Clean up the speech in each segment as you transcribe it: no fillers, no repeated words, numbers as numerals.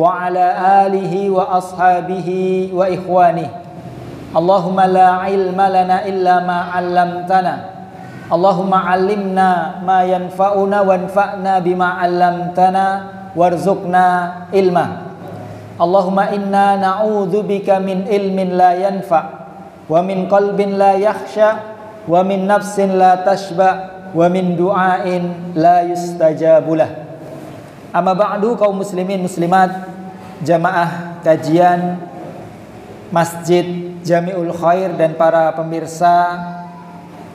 wa ala alihi wa ashabihi wa ikhwanihi. Allahumma la ilma lana illa ma 'allamtana. Allahumma 'allimna ma yanfa'una wanfa'na bima 'allamtana warzuqna ilma. Allahumma inna na'udzubika min ilmin la yanfa' wa min qalbin la yakhsha wa min nafsin la tashba wa min du'ain la yustajabulah. Amma ba'du, kaum muslimin muslimat, jamaah kajian Masjid Jami'ul Khair dan para pemirsa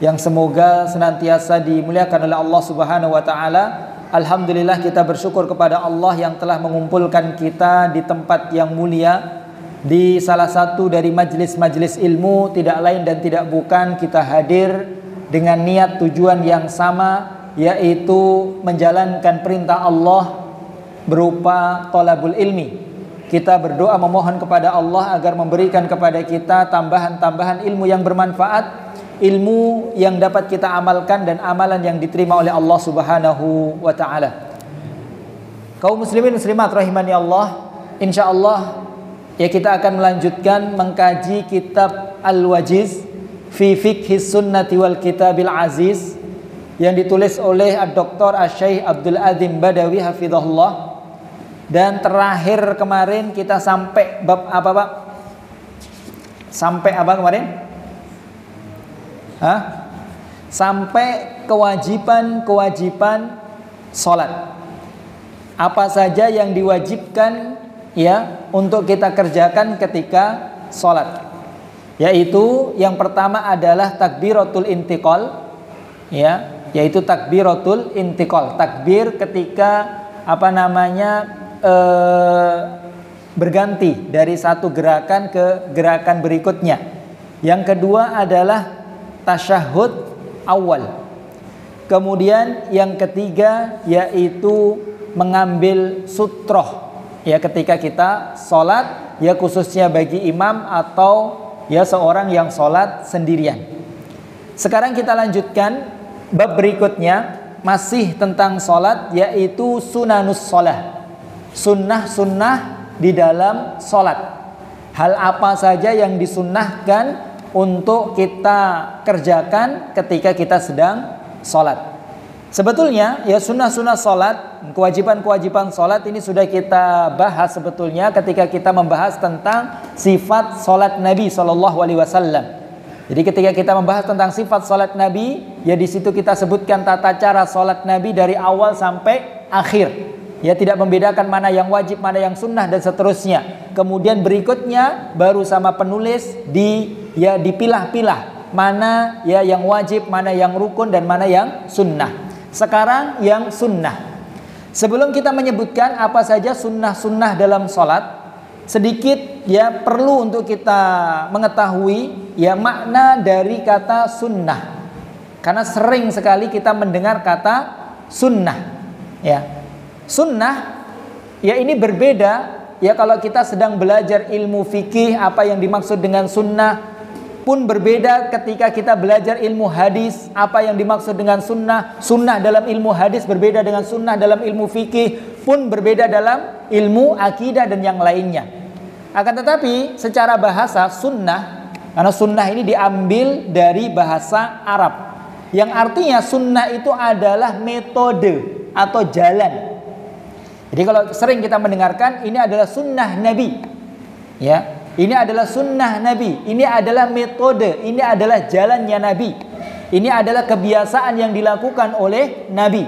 yang semoga senantiasa dimuliakan oleh Allah Subhanahu wa taala. Alhamdulillah, kita bersyukur kepada Allah yang telah mengumpulkan kita di tempat yang mulia, di salah satu dari majelis-majelis ilmu. Tidak lain dan tidak bukan kita hadir dengan niat tujuan yang sama, yaitu menjalankan perintah Allah berupa thalabul ilmi. Kita berdoa memohon kepada Allah agar memberikan kepada kita tambahan-tambahan ilmu yang bermanfaat, ilmu yang dapat kita amalkan dan amalan yang diterima oleh Allah Subhanahu wa taala. Kaum muslimin muslimat rahimani Allah, insyaallah ya kita akan melanjutkan mengkaji kitab Al-Wajiz fi Fiqhis Sunnati wal Kitabil Aziz yang ditulis oleh Dr. Asy-Syaikh Abdul Adzim Badawi hafizahullah. Dan terakhir kemarin kita sampai bab apa, Pak? Sampai apa kemarin? Sampai kewajiban-kewajiban salat. Apa saja yang diwajibkan ya untuk kita kerjakan ketika salat? Yaitu yang pertama adalah takbiratul intiqal, ya, yaitu takbiratul intiqal, takbir ketika berganti dari satu gerakan ke gerakan berikutnya. Yang kedua adalah tasyahud awal. Kemudian yang ketiga yaitu mengambil sutroh, ya, ketika kita sholat, ya, khususnya bagi imam atau ya seorang yang sholat sendirian. Sekarang kita lanjutkan bab berikutnya, masih tentang sholat, yaitu sunanus sholah, sunnah-sunnah di dalam sholat. Hal apa saja yang disunnahkan untuk kita kerjakan ketika kita sedang sholat. Sebetulnya ya sunnah-sunnah sholat, kewajiban-kewajiban sholat ini sudah kita bahas sebetulnya ketika kita membahas tentang sifat sholat Nabi SAW. Jadi ketika kita membahas tentang sifat sholat Nabi, ya di situ kita sebutkan tata cara sholat Nabi dari awal sampai akhir. Ya, tidak membedakan mana yang wajib, mana yang sunnah dan seterusnya. Kemudian berikutnya baru sama penulis dipilah-pilah mana ya yang wajib, mana yang rukun dan mana yang sunnah. Sekarang yang sunnah. Sebelum kita menyebutkan apa saja sunnah-sunnah dalam sholat, sedikit ya perlu untuk kita mengetahui ya makna dari kata sunnah. Karena sering sekali kita mendengar kata sunnah. Ya. Sunnah ya ini berbeda ya kalau kita sedang belajar ilmu fikih, apa yang dimaksud dengan sunnah pun berbeda ketika kita belajar ilmu hadis, apa yang dimaksud dengan sunnah. Sunnah dalam ilmu hadis berbeda dengan sunnah dalam ilmu fikih, pun berbeda dalam ilmu akidah dan yang lainnya. Akan tetapi secara bahasa sunnah, karena sunnah ini diambil dari bahasa Arab, yang artinya sunnah itu adalah metode atau jalan. Jadi kalau sering kita mendengarkan ini adalah sunnah Nabi, ya, ini adalah sunnah Nabi, ini adalah metode, ini adalah jalannya Nabi, ini adalah kebiasaan yang dilakukan oleh Nabi,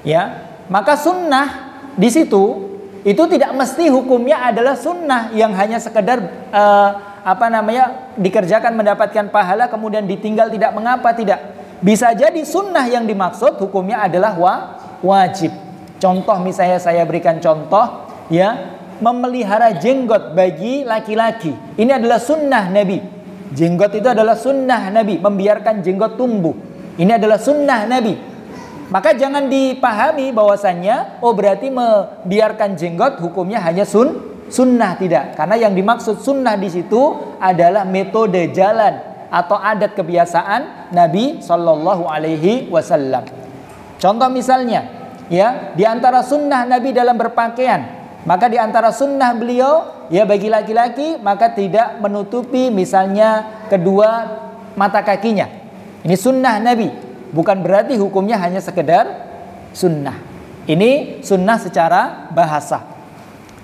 ya. Maka sunnah di situ itu tidak mesti hukumnya adalah sunnah yang hanya sekedar dikerjakan mendapatkan pahala kemudian ditinggal tidak mengapa, tidak. Bisa jadi sunnah yang dimaksud hukumnya adalah wajib. Contoh misalnya saya berikan contoh ya, memelihara jenggot bagi laki-laki. Ini adalah sunnah Nabi. Jenggot itu adalah sunnah Nabi, membiarkan jenggot tumbuh. Ini adalah sunnah Nabi. Maka jangan dipahami bahwasannya oh berarti membiarkan jenggot hukumnya hanya sunnah, tidak. Karena yang dimaksud sunnah di situ adalah metode jalan atau adat kebiasaan Nabi Shallallahu Alaihi Wasallam. Contoh misalnya, ya, di antara sunnah Nabi dalam berpakaian, Maka di antara sunnah beliau, ya bagi laki-laki, maka tidak menutupi misalnya kedua mata kakinya. Ini sunnah Nabi. Bukan berarti hukumnya hanya sekedar sunnah. Ini sunnah secara bahasa.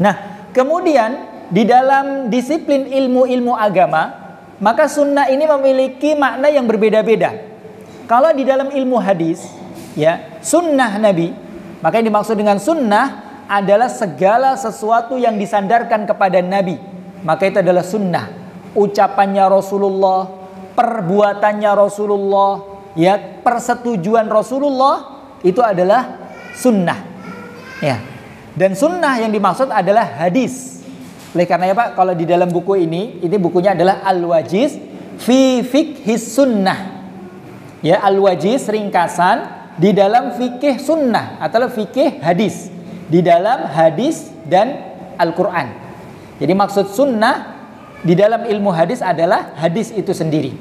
Nah, kemudian di dalam disiplin ilmu-ilmu agama, maka sunnah ini memiliki makna yang berbeda-beda. Kalau di dalam ilmu hadis, ya, sunnah Nabi, maka yang dimaksud dengan sunnah adalah segala sesuatu yang disandarkan kepada Nabi. Maka itu adalah sunnah. Ucapannya Rasulullah, perbuatannya Rasulullah, ya, persetujuan Rasulullah, itu adalah sunnah. Ya. Dan sunnah yang dimaksud adalah hadis. Oleh karena Pak, kalau di dalam buku ini bukunya adalah Al-Wajiz fi Fiqhis Sunnah. Ya, Al-Wajiz ringkasan di dalam fikih sunnah atau fikih hadis, di dalam hadis dan Al-Quran. Jadi maksud sunnah di dalam ilmu hadis adalah hadis itu sendiri.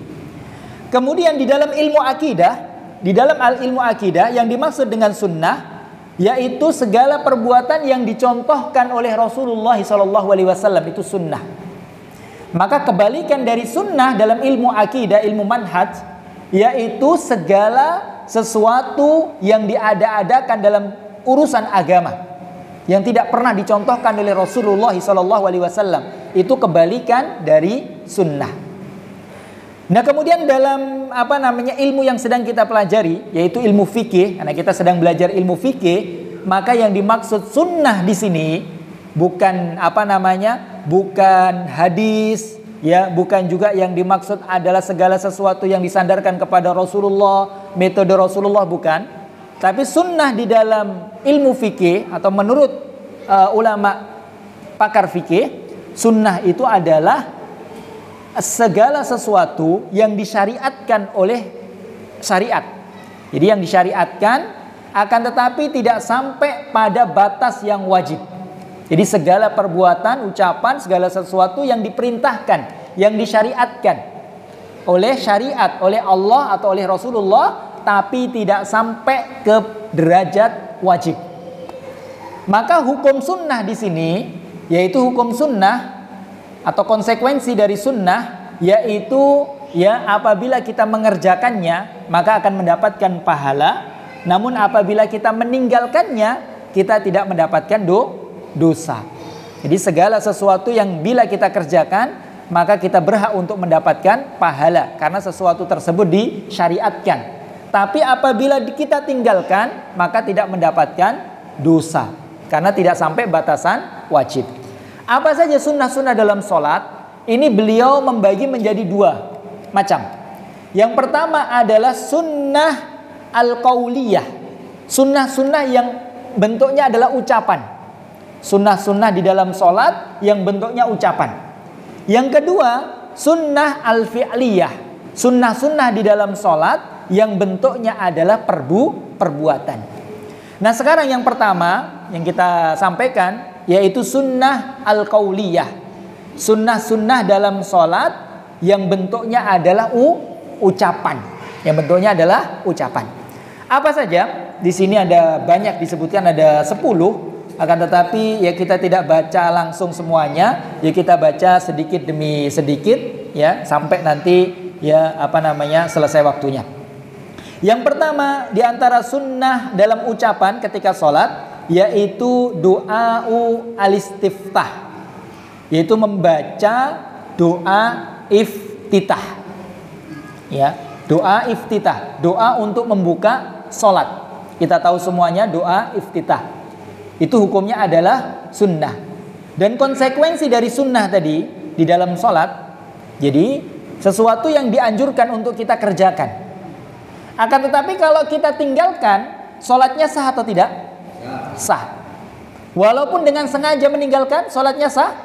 Kemudian di dalam ilmu akidah, ilmu akidah yang dimaksud dengan sunnah yaitu segala perbuatan yang dicontohkan oleh Rasulullah SAW, itu sunnah. Maka kebalikan dari sunnah dalam ilmu akidah, ilmu manhaj, yaitu segala sesuatu yang diada-adakan dalam urusan agama yang tidak pernah dicontohkan oleh Rasulullah SAW, itu kebalikan dari sunnah. Nah, kemudian dalam ilmu yang sedang kita pelajari, yaitu ilmu fikih, karena kita sedang belajar ilmu fikih, maka yang dimaksud sunnah di sini bukan bukan hadis, ya, bukan juga yang dimaksud adalah segala sesuatu yang disandarkan kepada Rasulullah, metode Rasulullah, bukan. Tapi sunnah di dalam ilmu fikih atau menurut ulama pakar fikih, sunnah itu adalah segala sesuatu yang disyariatkan oleh syariat. Jadi yang disyariatkan, akan tetapi tidak sampai pada batas yang wajib. Jadi segala perbuatan, ucapan, segala sesuatu yang diperintahkan, yang disyariatkan oleh syariat, oleh Allah atau oleh Rasulullah, tapi tidak sampai ke derajat wajib. Maka hukum sunnah di sini, yaitu hukum sunnah atau konsekuensi dari sunnah, yaitu ya apabila kita mengerjakannya maka akan mendapatkan pahala, namun apabila kita meninggalkannya kita tidak mendapatkan dosa. Jadi segala sesuatu yang bila kita kerjakan maka kita berhak untuk mendapatkan pahala karena sesuatu tersebut disyariatkan. Tapi apabila kita tinggalkan maka tidak mendapatkan dosa karena tidak sampai batasan wajib. Apa saja sunnah-sunnah dalam sholat? Ini beliau membagi menjadi dua macam. Yang pertama adalah sunnah al-qauliyah, sunnah-sunnah yang bentuknya adalah ucapan. Sunnah-sunnah di dalam sholat yang bentuknya ucapan. Yang kedua, sunnah al-fi'liyah, sunnah-sunnah di dalam sholat yang bentuknya adalah perbuatan. Nah, sekarang yang pertama yang kita sampaikan yaitu sunnah al-qauliyah, sunnah-sunnah dalam sholat yang bentuknya adalah ucapan, yang bentuknya adalah ucapan. Apa saja? Di sini ada banyak disebutkan, ada 10, akan tetapi ya kita tidak baca langsung semuanya, ya kita baca sedikit demi sedikit ya sampai nanti ya selesai waktunya. Yang pertama di antara sunnah dalam ucapan ketika sholat yaitu doa al-istiftah, yaitu membaca doa iftitah, ya, doa iftitah, doa untuk membuka sholat. Kita tahu semuanya doa iftitah itu hukumnya adalah sunnah. Dan konsekuensi dari sunnah tadi di dalam sholat, jadi sesuatu yang dianjurkan untuk kita kerjakan. Akan tetapi kalau kita tinggalkan, sholatnya sah atau tidak? Sah. Walaupun dengan sengaja meninggalkan, sholatnya sah?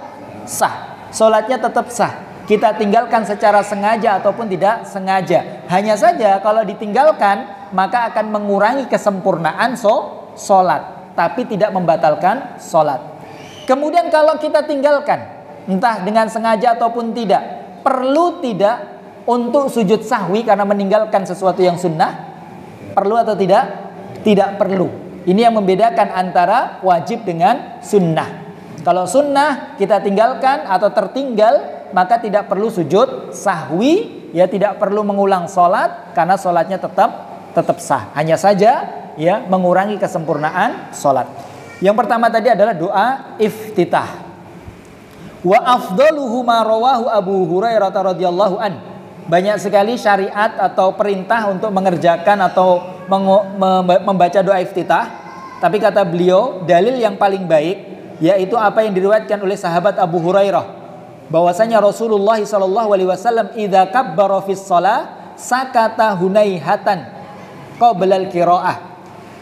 Sah. Sholatnya tetap sah. Kita tinggalkan secara sengaja ataupun tidak sengaja. Hanya saja kalau ditinggalkan maka akan mengurangi kesempurnaan sholat, tapi tidak membatalkan sholat. Kemudian kalau kita tinggalkan, entah dengan sengaja ataupun tidak, perlu tidak untuk sujud sahwi karena meninggalkan sesuatu yang sunnah? Perlu atau tidak? Tidak perlu. Ini yang membedakan antara wajib dengan sunnah. Kalau sunnah kita tinggalkan atau tertinggal, maka tidak perlu sujud sahwi, ya tidak perlu mengulang sholat karena sholatnya tetap sah. Hanya saja ya mengurangi kesempurnaan sholat. Yang pertama tadi adalah doa iftitah. Wa afdaluhu ma rawahu Abu Hurairah radhiyallahu an. Banyak sekali syariat atau perintah untuk mengerjakan atau membaca doa iftitah. Tapi kata beliau, dalil yang paling baik yaitu apa yang diriwayatkan oleh sahabat Abu Hurairah, bahwasanya Rasulullah SAW idza kabbara fis shalah sakata hunaihatan qabla al-qiraah.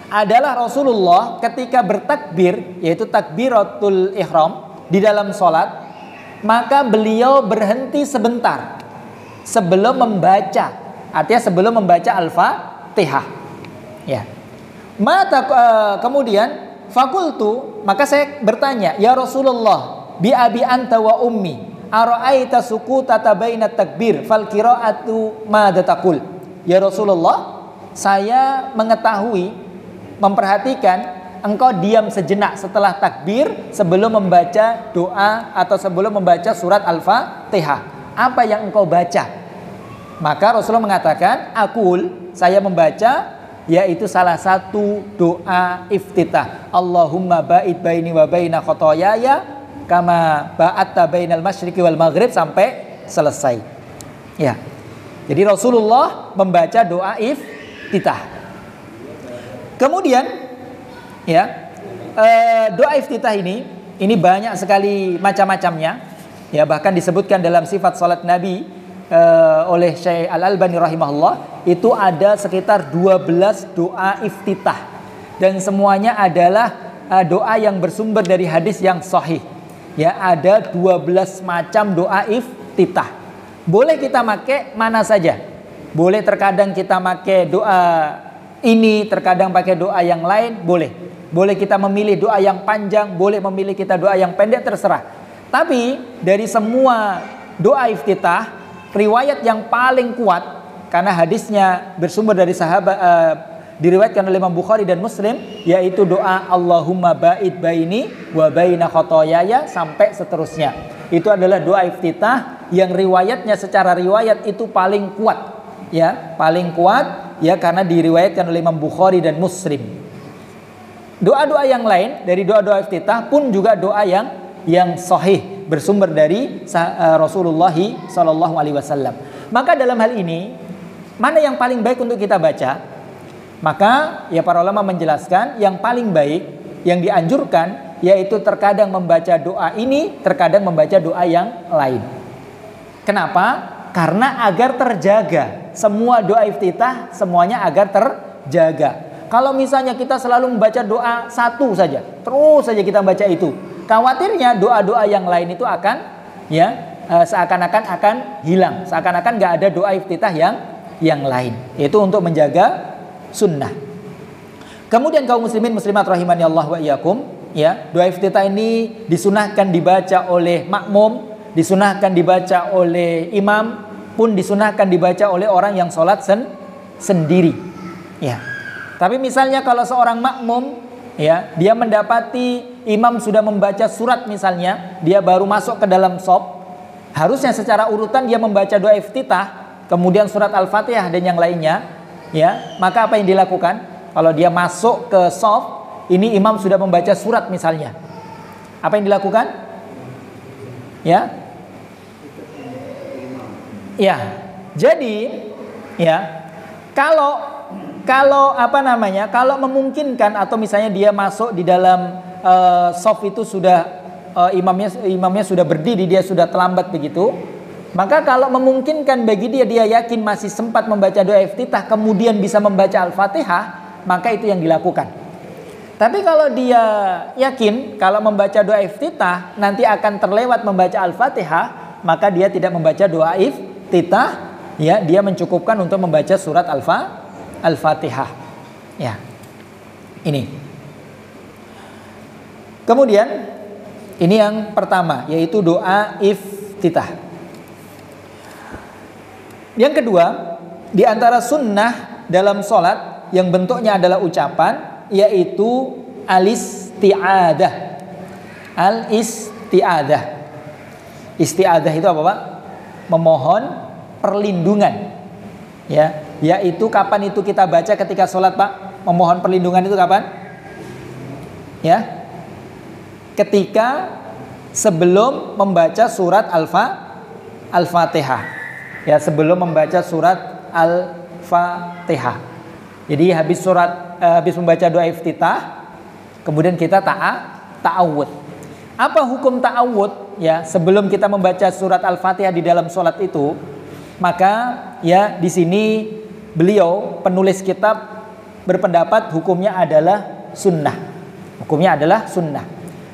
Adalah Rasulullah ketika bertakbir, yaitu takbiratul ihram di dalam salat, maka beliau berhenti sebentar sebelum membaca, artinya sebelum membaca Al-Fatihah. Ya. Kemudian fakultu, maka saya bertanya, ya Rasulullah, bi abi anta wa ummi, ara'aita sukutata baina takbir fal qira'atu madza taqul? Ya Rasulullah, saya mengetahui, memperhatikan engkau diam sejenak setelah takbir sebelum membaca doa atau sebelum membaca surat Al-Fatihah. Apa yang engkau baca? Maka Rasulullah mengatakan, aqul, saya membaca, yaitu salah satu doa iftitah. Allahumma ba'id baini wa baina khotoyaya kama ba'atta bainal masyriqi wal maghrib, sampai selesai. Ya. Jadi Rasulullah membaca doa iftitah. Kemudian ya, doa iftitah ini banyak sekali macam-macamnya. Ya, bahkan disebutkan dalam sifat salat Nabi oleh Syekh Al-Albani rahimahullah, itu ada sekitar 12 doa iftitah, dan semuanya adalah doa yang bersumber dari hadis yang sahih. Ya, ada 12 macam doa iftitah. Boleh kita pakai mana saja. Boleh terkadang kita pakai doa ini, terkadang pakai doa yang lain, boleh. Boleh kita memilih doa yang panjang, boleh memilih kita doa yang pendek, terserah. Tapi dari semua doa iftitah, riwayat yang paling kuat, karena hadisnya bersumber dari sahabat, diriwayatkan oleh Imam Bukhari dan Muslim, yaitu doa Allahumma ba'id baini wa baina khotoyaya sampai seterusnya. Itu adalah doa iftitah yang riwayatnya secara riwayat itu paling kuat, ya, paling kuat, ya, karena diriwayatkan oleh Imam Bukhari dan Muslim. Doa-doa yang lain dari doa-doa iftitah pun juga doa yang sahih, bersumber dari Rasulullah SAW. Maka dalam hal ini, mana yang paling baik untuk kita baca? Maka ya para ulama menjelaskan yang paling baik, yang dianjurkan, yaitu terkadang membaca doa ini, terkadang membaca doa yang lain. Kenapa? Karena agar terjaga. Semua doa iftitah semuanya agar terjaga. Kalau misalnya kita selalu membaca doa satu saja, terus saja kita baca itu, khawatirnya doa-doa yang lain itu akan seakan-akan akan hilang, seakan-akan nggak ada doa iftitah yang lain. Itu untuk menjaga sunnah. Kemudian kaum muslimin muslimat rahimani Allah wa iyyakum, ya, doa iftitah ini disunahkan dibaca oleh makmum, disunahkan dibaca oleh imam, pun disunahkan dibaca oleh orang yang sholat sendiri. Ya. Tapi misalnya kalau seorang makmum, ya, dia mendapati imam sudah membaca surat misalnya, dia baru masuk ke dalam shaf, harusnya secara urutan dia membaca doa iftitah, kemudian surat Al-Fatihah dan yang lainnya, ya. Maka apa yang dilakukan? Kalau dia masuk ke shaf, ini imam sudah membaca surat misalnya, apa yang dilakukan? Ya. Ya. Jadi, ya, kalau kalau memungkinkan, atau misalnya dia masuk di dalam shaf itu sudah imamnya sudah berdiri, dia sudah terlambat begitu, maka kalau memungkinkan bagi dia yakin masih sempat membaca doa iftitah, kemudian bisa membaca Al-Fatihah, maka itu yang dilakukan. Tapi kalau dia yakin kalau membaca doa iftitah nanti akan terlewat membaca Al-Fatihah, maka dia tidak membaca doa iftitah, ya, dia mencukupkan untuk membaca surat Al-Fatihah. Ya. Ini. Kemudian ini yang pertama, yaitu doa iftitah. Yang kedua, di antara sunnah dalam sholat yang bentuknya adalah ucapan, yaitu al-isti'adah. Al-isti'adzah. Isti'adzah itu apa, Pak? Memohon perlindungan. Ya, yaitu kapan itu kita baca ketika sholat, Pak? Memohon perlindungan itu kapan? Ya, ketika sebelum membaca surat Al-Fatihah. Ya, sebelum membaca surat Al-Fatihah. Jadi habis membaca doa iftitah, kemudian kita ta'awud. Apa hukum ta'awud? Ya, sebelum kita membaca surat Al-Fatihah di dalam sholat itu, maka ya di sini beliau penulis kitab berpendapat hukumnya adalah sunnah. Hukumnya adalah sunnah.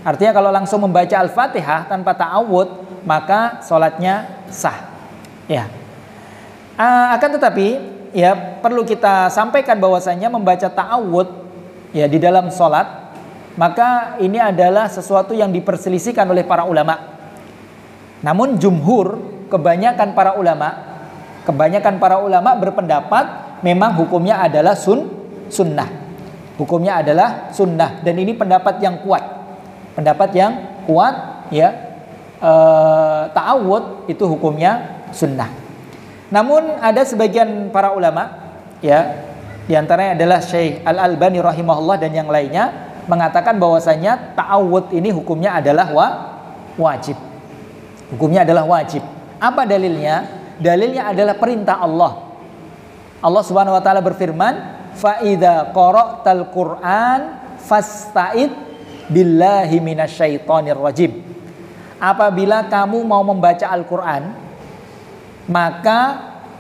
Artinya kalau langsung membaca Al-Fatihah tanpa ta'awud, maka sholatnya sah. Ya. Akan tetapi ya perlu kita sampaikan bahwasanya membaca ta'awud ya di dalam sholat, maka ini adalah sesuatu yang diperselisihkan oleh para ulama. Namun jumhur, kebanyakan para ulama berpendapat memang hukumnya adalah sunnah. Hukumnya adalah sunnah, dan ini pendapat yang kuat. Pendapat yang kuat ya, ta'awud itu hukumnya sunnah. Namun ada sebagian para ulama ya, di antaranya adalah Syekh Al-Albani rahimahullah dan yang lainnya mengatakan bahwasanya ta'awud ini hukumnya adalah wajib. Hukumnya adalah wajib. Apa dalilnya? Dalilnya adalah perintah Allah. Allah Subhanahu wa taala berfirman, "Fa idza qara'tal Qur'an fasta'id billahi minasyaitonir rajim." Apabila kamu mau membaca Al-Qur'an, maka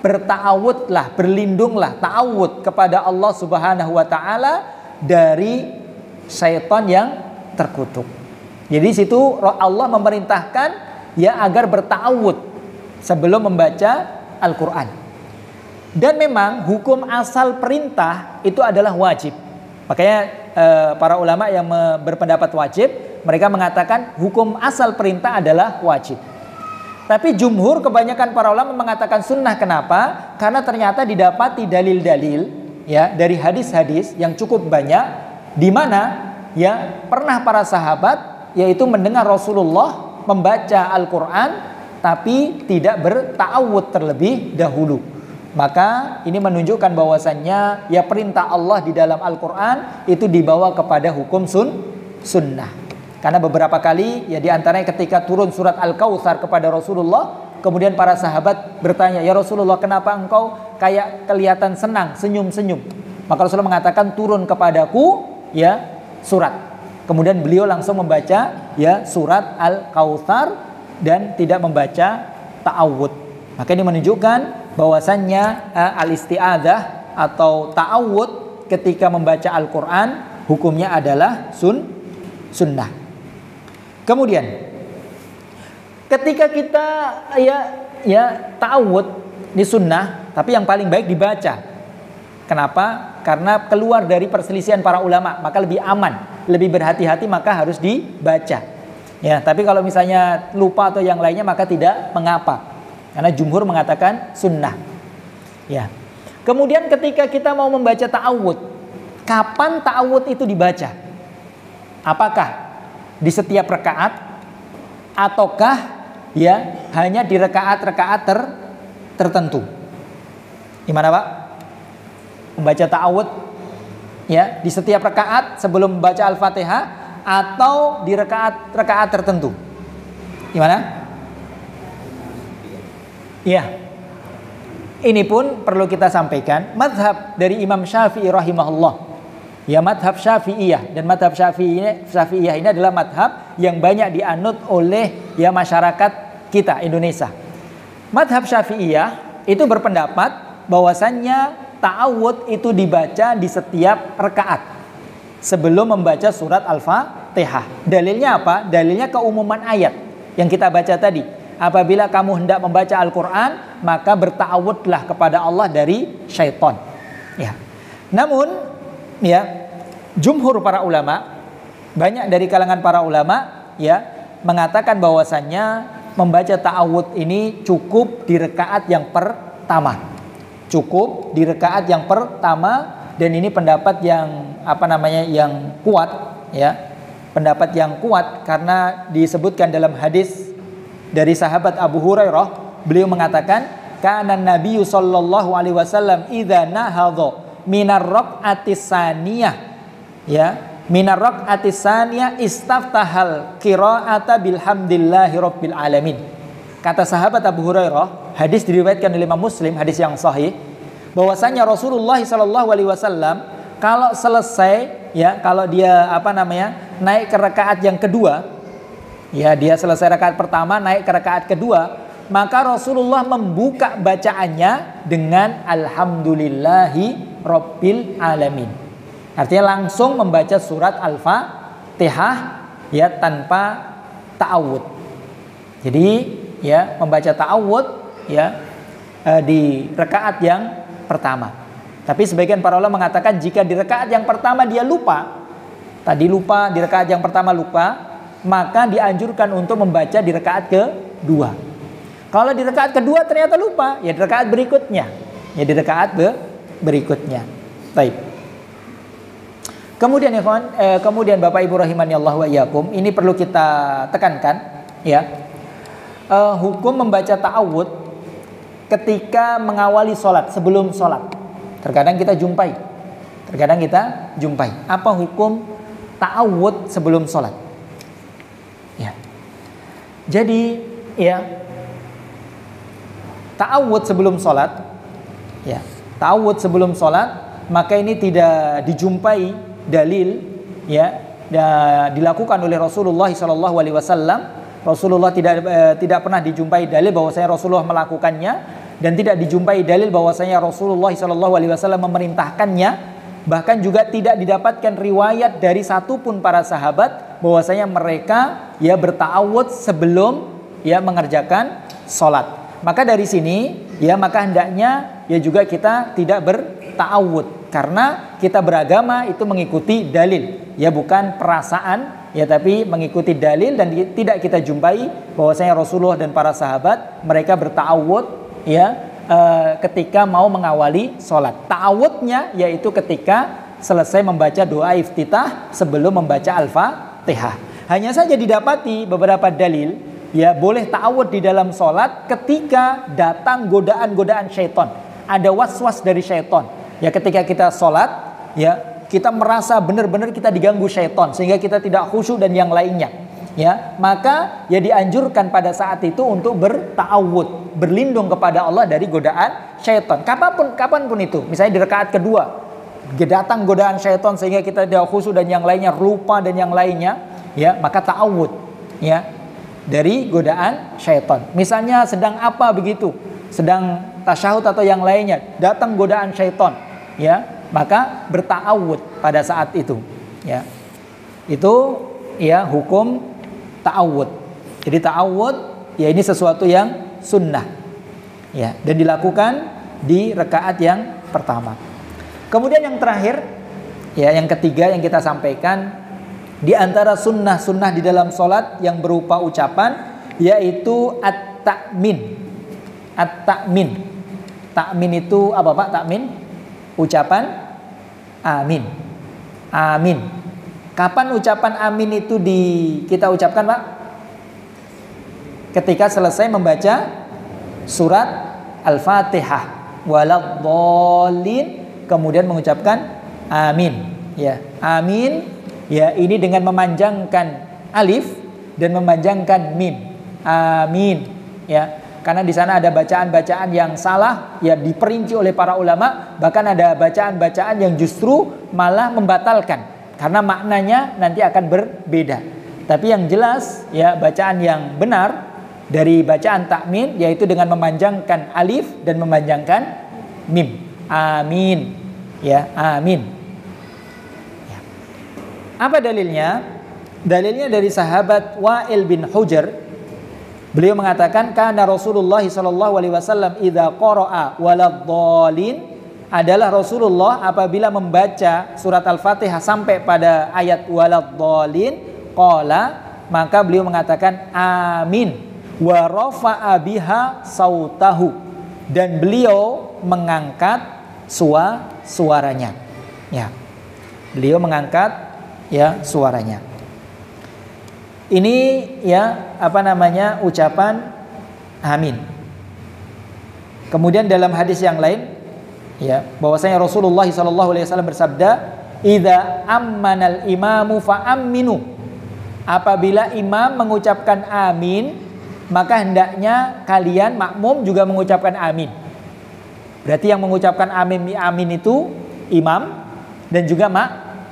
berta'awudlah, berlindunglah, ta'awud kepada Allah Subhanahu wa taala dari syaitan yang terkutuk. Jadi situ Allah memerintahkan ya agar berta'awud sebelum membaca Al-Qur'an. Dan memang hukum asal perintah itu adalah wajib. Makanya para ulama yang berpendapat wajib, mereka mengatakan hukum asal perintah adalah wajib. Tapi jumhur, kebanyakan para ulama mengatakan sunnah. Kenapa? Karena ternyata didapati dalil-dalil ya dari hadis-hadis yang cukup banyak, di mana ya pernah para sahabat yaitu mendengar Rasulullah membaca Al-Qur'an tapi tidak berta'awud terlebih dahulu. Maka ini menunjukkan bahwasannya ya perintah Allah di dalam Al-Qur'an itu dibawa kepada hukum sunnah. Karena beberapa kali ya diantaranya ketika turun surat Al-Kautsar kepada Rasulullah, kemudian para sahabat bertanya, "Ya Rasulullah, kenapa engkau kayak kelihatan senang, senyum-senyum?" Maka Rasulullah mengatakan, "Turun kepadaku ya surat." Kemudian beliau langsung membaca ya surat Al-Kautsar dan tidak membaca ta'awud. Maka ini menunjukkan bahwasannya al-isti'adzah atau ta'awud ketika membaca Al-Qur'an hukumnya adalah sunnah. Kemudian ketika kita ya ta'awud di sunnah, tapi yang paling baik dibaca. Kenapa? Karena keluar dari perselisihan para ulama, maka lebih aman, lebih berhati-hati, maka harus dibaca. Ya, tapi kalau misalnya lupa atau yang lainnya maka tidak mengapa. Karena jumhur mengatakan sunnah. Ya. Kemudian ketika kita mau membaca ta'awud, kapan ta'awud itu dibaca? Apakah di setiap rakaat ataukah ya hanya di rakaat-rakaat tertentu? Gimana, Pak? Membaca ta'awud ya di setiap rakaat sebelum membaca Al-Fatihah atau di rakaat-rakaat tertentu? Gimana? Ya. Ini pun perlu kita sampaikan, mazhab dari Imam Syafi'i rahimahullah. Ya, mazhab Syafi'iyah, dan mazhab Syafi'iyah ini adalah mazhab yang banyak dianut oleh ya masyarakat kita Indonesia. Mazhab Syafi'iyah itu berpendapat bahwasannya ta'awud itu dibaca di setiap rakaat sebelum membaca surat Al-Fatihah. Dalilnya apa? Dalilnya keumuman ayat yang kita baca tadi. Apabila kamu hendak membaca Al-Quran, maka berta'awudlah kepada Allah dari syaitan. Ya. Namun, ya, jumhur para ulama, banyak dari kalangan para ulama, ya, mengatakan bahwasannya membaca ta'awud ini cukup di rakaat yang pertama. Cukup di rakaat yang pertama, dan ini pendapat yang yang kuat, ya. pendapat yang kuat karena disebutkan dalam hadis dari sahabat Abu Hurairah, beliau mengatakan, kana Nabi sallallahu alaihi wasallam idza nahadha minar raq'atis saniyah, ya, minar raq'atis saniyah istaftahal qira'ata bilhamdillahi rabbil alamin. Kata sahabat Abu Hurairah, hadis diriwayatkan oleh Imam Muslim, hadis yang sahih, bahwasanya Rasulullah sallallahu alaihi wasallam kalau selesai, ya, kalau dia naik ke rakaat yang kedua, ya, dia selesai rakaat pertama naik ke rakaat kedua, maka Rasulullah membuka bacaannya dengan alhamdulillahi rabbil alamin. Artinya langsung membaca surat Al-Fatihah, ya, tanpa ta'awud. Jadi, ya, membaca ta'awud, ya, di rakaat yang pertama. Tapi sebagian para ulama mengatakan jika di rakaat yang pertama dia lupa, di rakaat yang pertama lupa, maka dianjurkan untuk membaca di rakaat kedua. Kalau di rakaat kedua ternyata lupa, ya di rakaat berikutnya. Ya di rakaat berikutnya. Baik. Kemudian kemudian Bapak Ibu rahimani Allah wa iyyakum, ini perlu kita tekankan, ya. Hukum membaca ta'awud ketika mengawali sholat, sebelum sholat. Terkadang kita jumpai. Apa hukum ta'awud sebelum sholat? Ya. Jadi, ya, ta'awud sebelum sholat, ya, ta'awud sebelum sholat, maka ini tidak dijumpai dalil, ya, dilakukan oleh Rasulullah SAW. Rasulullah tidak pernah dijumpai dalil bahwasanya Rasulullah melakukannya, dan tidak dijumpai dalil bahwasanya Rasulullah SAW memerintahkannya. Bahkan juga tidak didapatkan riwayat dari satupun para sahabat bahwasanya mereka, ya, berta'awud sebelum, ya, mengerjakan sholat. Maka dari sini, ya, maka hendaknya, ya, juga kita tidak berta'awud, karena kita beragama itu mengikuti dalil, ya, bukan perasaan, ya, tapi mengikuti dalil. Dan tidak kita jumpai bahwasanya Rasulullah dan para sahabat mereka berta'awud, ya, ketika mau mengawali sholat. Ta'awudnya yaitu ketika selesai membaca doa iftitah sebelum membaca Al-Fatihah. Hanya saja didapati beberapa dalil, ya, boleh ta'awud di dalam sholat ketika datang godaan-godaan syaitan. Ada was-was dari syaitan. Ya, ketika kita sholat, ya, kita merasa benar-benar kita diganggu syaitan sehingga kita tidak khusyuk dan yang lainnya, ya, maka, ya, dianjurkan pada saat itu untuk berta'awud, berlindung kepada Allah dari godaan syaitan. Kapanpun itu. Misalnya di rakaat kedua datang godaan syaitan sehingga kita tidak khusyuk dan yang lainnya, lupa dan yang lainnya, ya, maka ta'awud, ya, dari godaan syaitan. Misalnya sedang apa begitu, sedang tasyahud atau yang lainnya, datang godaan syaitan, ya, maka berta'awud pada saat itu, ya. Itu, ya, hukum ta'awud. Jadi ta'awud, ya, ini sesuatu yang sunnah, ya, dan dilakukan di rakaat yang pertama. Kemudian yang terakhir, ya, yang ketiga yang kita sampaikan, di antara sunnah-sunnah di dalam sholat yang berupa ucapan, yaitu at-ta'min. At-ta'min. Ta'min itu apa, Pak? Ta'min? Ucapan amin. Amin. Kapan ucapan amin itu kita ucapkan, Pak? Ketika selesai membaca surat Al-Fatihah, waladhdallin, kemudian mengucapkan amin, ya. Amin, ya, ini dengan memanjangkan alif dan memanjangkan mim. Amin, ya. Karena di sana ada bacaan-bacaan yang salah, ya, diperinci oleh para ulama. Bahkan ada bacaan-bacaan yang justru malah membatalkan, karena maknanya nanti akan berbeda. Tapi yang jelas, ya, bacaan yang benar dari bacaan ta'min yaitu dengan memanjangkan alif dan memanjangkan mim. Amin, ya, amin, ya. Apa dalilnya? Dalilnya dari sahabat Wa'il bin Hujr. Beliau mengatakan, kana Rasulullah sallallahu alaihi wasallam idza qara'a waladhdallin, adalah Rasulullah apabila membaca surat Al-Fatihah sampai pada ayat waladhdallin, qala, maka beliau mengatakan amin, wa rafa'a biha sautahu, dan beliau mengangkat suaranya, ya. Beliau mengangkat, ya, suaranya. Ini ya ucapan amin. Kemudian dalam hadis yang lain ya bahwasanya Rasulullah SAW bersabda, "Idza ammanal imamu fa aminu." Apabila imam mengucapkan amin, maka hendaknya kalian makmum juga mengucapkan amin. Berarti yang mengucapkan amin itu imam dan juga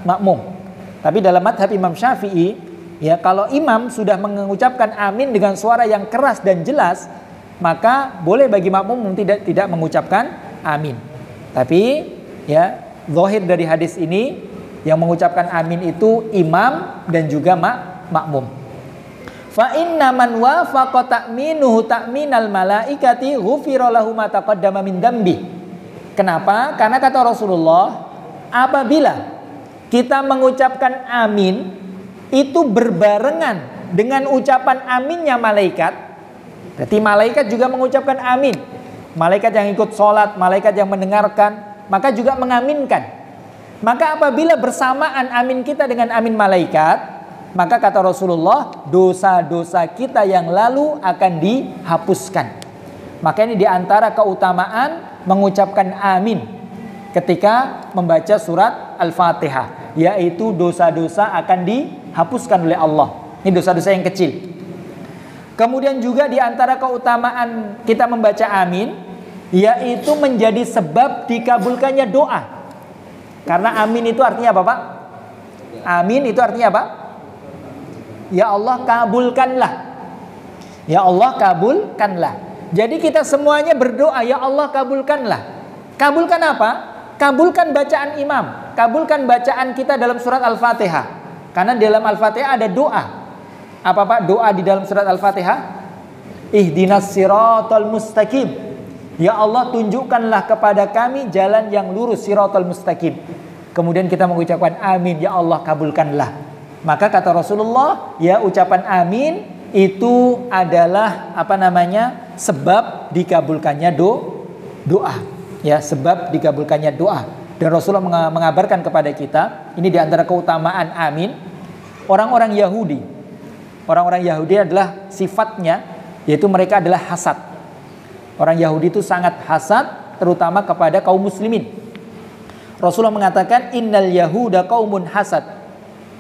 makmum. Tapi dalam mazhab Imam Syafi'i, ya kalau imam sudah mengucapkan amin dengan suara yang keras dan jelas, maka boleh bagi makmum tidak mengucapkan amin. Tapi ya zahir dari hadis ini yang mengucapkan amin itu imam dan juga makmum. Fa inna man wafaqa ta'minuhu ta'minal malaikati ghufira lahu ma taqaddama min dambi. Kenapa? Karena kata Rasulullah, apabila kita mengucapkan amin itu berbarengan dengan ucapan aminnya malaikat, berarti malaikat juga mengucapkan amin. Malaikat yang ikut sholat, malaikat yang mendengarkan, maka juga mengaminkan. Maka apabila bersamaan amin kita dengan amin malaikat, maka kata Rasulullah, dosa-dosa kita yang lalu akan dihapuskan. Maka ini diantara keutamaan mengucapkan amin ketika membaca surat Al-Fatihah, yaitu dosa-dosa akan dihapuskan oleh Allah. Ini dosa-dosa yang kecil. Kemudian juga diantara keutamaan kita membaca amin, yaitu menjadi sebab dikabulkannya doa. Karena amin itu artinya apa, Pak? Amin itu artinya apa? Ya Allah kabulkanlah. Ya Allah kabulkanlah. Jadi kita semuanya berdoa, ya Allah kabulkanlah. Kabulkan apa? Kabulkan bacaan imam, kabulkan bacaan kita dalam surat Al-Fatihah. Karena dalam Al-Fatihah ada doa. Apa Pak doa di dalam surat Al-Fatihah? Ihdinas siratal mustaqim. Ya Allah tunjukkanlah kepada kami jalan yang lurus, siratal mustaqim. Kemudian kita mengucapkan amin, ya Allah kabulkanlah. Maka kata Rasulullah, ya ucapan amin itu adalah sebab dikabulkannya doa. Ya, sebab dikabulkannya doa. Dan Rasulullah mengabarkan kepada kita, ini diantara keutamaan amin. Orang-orang Yahudi adalah sifatnya, yaitu mereka adalah hasad. Orang Yahudi itu sangat hasad, terutama kepada kaum muslimin. Rasulullah mengatakan, innal yahuda qaumun hasad.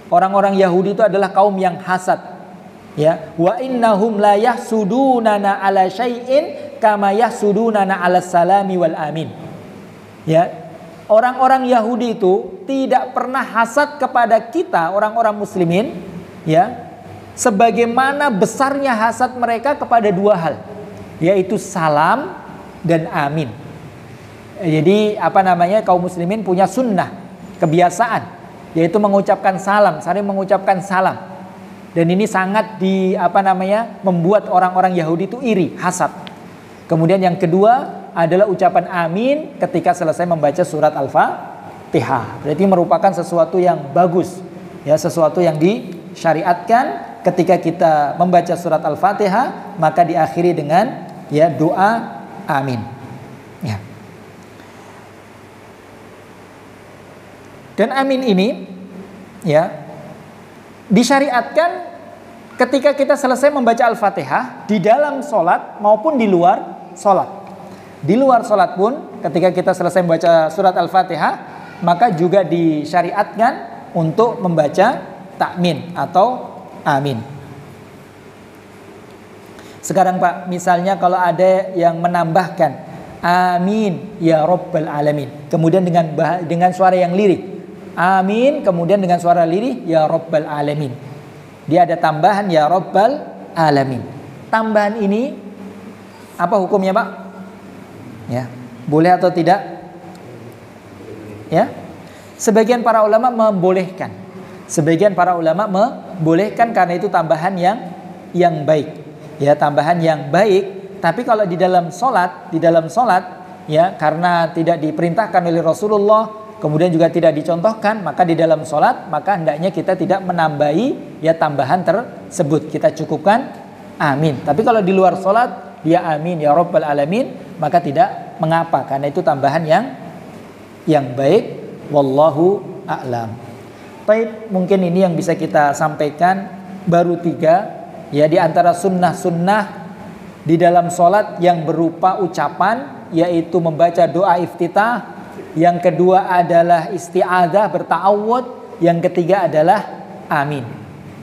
Orang-orang Yahudi itu adalah kaum yang hasad. Ya, wa innahum la yahsudunana ala syai'in kama yahsudunana ala salami wal amin. Ya, orang-orang Yahudi itu tidak pernah hasad kepada kita, orang-orang muslimin, ya. Sebagaimana besarnya hasad mereka kepada dua hal, yaitu salam dan amin. Jadi kaum muslimin punya sunnah, kebiasaan, yaitu mengucapkan salam, saling mengucapkan salam. Dan ini sangat membuat orang-orang Yahudi itu iri, hasad. Kemudian yang kedua adalah ucapan amin ketika selesai membaca surat Al-Fatihah. Berarti merupakan sesuatu yang bagus, ya, sesuatu yang disyariatkan. Ketika kita membaca surat Al-Fatihah, maka diakhiri dengan ya doa amin. Ya. Dan amin ini ya disyariatkan ketika kita selesai membaca Al-Fatihah di dalam sholat maupun di luar sholat. Di luar sholat pun ketika kita selesai membaca surat Al-Fatihah, maka juga disyariatkan untuk membaca takmin atau amin. Sekarang Pak, misalnya kalau ada yang menambahkan amin ya Rabbal alamin, kemudian dengan suara yang lirik, amin, kemudian dengan suara lirik ya Rabbal alamin, dia ada tambahan ya Rabbal alamin. Tambahan ini apa hukumnya Pak? Ya, boleh atau tidak? Ya, sebagian para ulama membolehkan. Sebagian para ulama membolehkan karena itu tambahan yang baik, ya, tambahan yang baik. Tapi kalau di dalam sholat, ya, karena tidak diperintahkan oleh Rasulullah, kemudian juga tidak dicontohkan, maka di dalam sholat, maka hendaknya kita tidak menambahi ya tambahan tersebut. Kita cukupkan amin. Tapi kalau di luar sholat, dia amin ya Rabbal alamin, maka tidak mengapa, karena itu tambahan yang baik. Wallahu a'lam. Baik, mungkin ini yang bisa kita sampaikan baru 3 ya, di antara sunnah-sunnah di dalam sholat yang berupa ucapan, yaitu membaca doa iftitah. Yang kedua adalah isti'adzah, berta'awud. Yang ketiga adalah amin.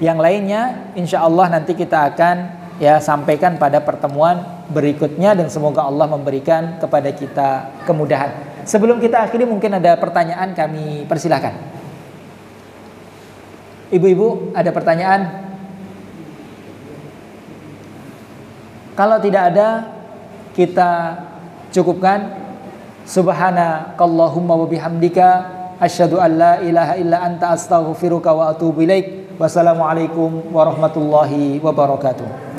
Yang lainnya insya Allah nanti kita akan ya sampaikan pada pertemuan berikutnya, dan semoga Allah memberikan kepada kita kemudahan. Sebelum kita akhiri, mungkin ada pertanyaan, kami persilahkan. Ibu-ibu, ada pertanyaan? Kalau tidak ada, kita cukupkan. Subhanakallahumma wa bihamdika asyhadu an la ilaha illa anta astaghfiruka wa atubu ilaik. Wassalamualaikum warahmatullahi wabarakatuh.